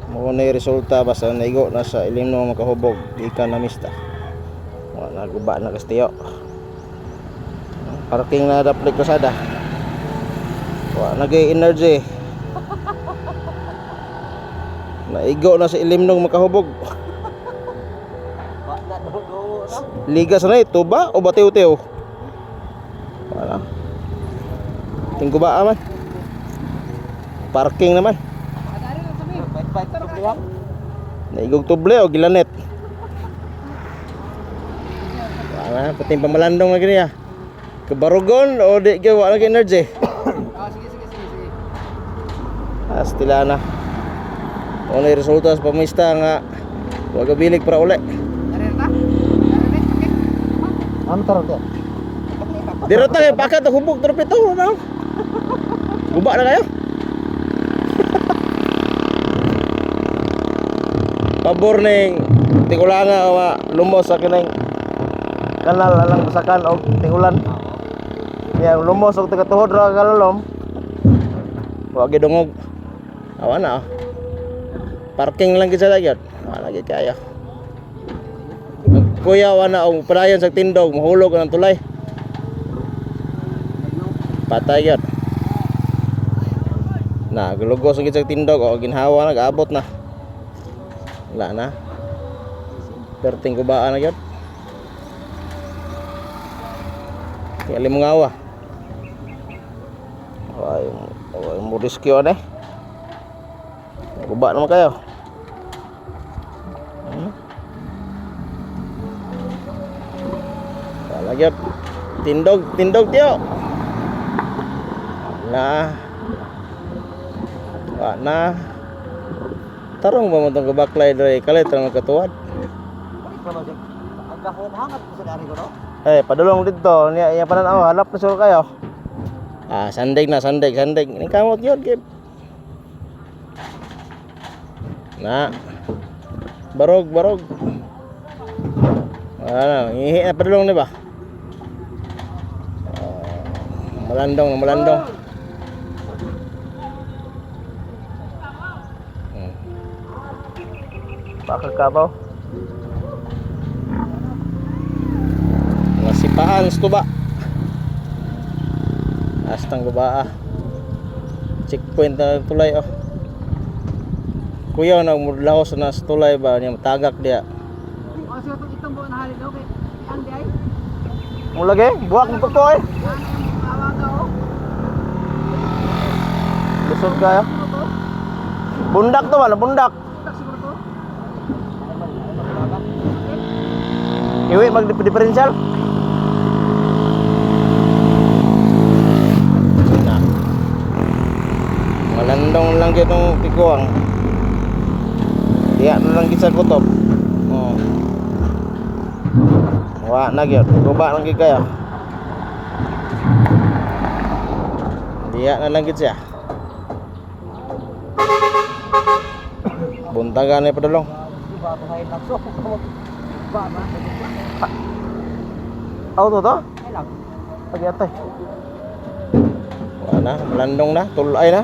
Mo na resulta basta naigo na sa ilim no makahubog ikan na mista. Wala guba na kastiyo. Parking na daplik kasada. Wala nagay energy. Naigo na sa ilim no makahubog. Liga sa na tuba o batiw-tiw. Wala. Tinggo ba man? Parking naman. Naigog tuble o gilanet. Wala, pati pamalandong lagi niya. Kebarugon o di gawa lagi energy. Sige. Astila na. Ono resulta sa pamista nga wag bilik para uli. Ano taron dia? Diro ta kay pakat hubog torpedo na. Guba na kayo. Pabor ning tingulanga wa lumos sa kining kanal alang masakan og tingulan. Ya lumos og tagatuhod ra kalalom. Wa gidungog. Awa na. Parking lang gid sa dagat. Wala gid kaya. Kuya wana og padayon sa tindog mahulog ang tulay. Patay gyud. Na gulugos ang gid sa tindog o ginhawa nag-abot na. Wala na. Perting kubaan na yun. Kaya mo ngawa. Ay mo riskyo na eh. Kuba naman kayo. Wala yun. Tindog tiyo. Wala na. Tarong ba mo itong kabaklay doy kalit ang magkatuwad? Ang hangat ko sa dari ko no? Padulong dito niya pananaw halap na sur kayo. Sandig. Ini kamot yun kip. Na. Barog. Ihi na padulong di ba? Malandong. Bakal kabaw. Nasipaan sa tuba. Astang baba. Checkpoint na tulay oh. Kuya nagmudlahos na sa tulay ba niya matagak dia. Kasi itong buwan na halid okay. Ang di ay. Mulage, buwak mo to eh. Awaga oh. Lusod kayo. Bundak to man, bundak. Iwi mag-differential. Nah. Malandong lang gyud tong tiguang. Diya na lang gid sa kutob. Wa na gyud. Guba lang gid kayo. Diya na lang gid siya. Buntagan ni padulong. Auto to? Ay lang. Pagi atay. Wala na, malandong na, tulay na.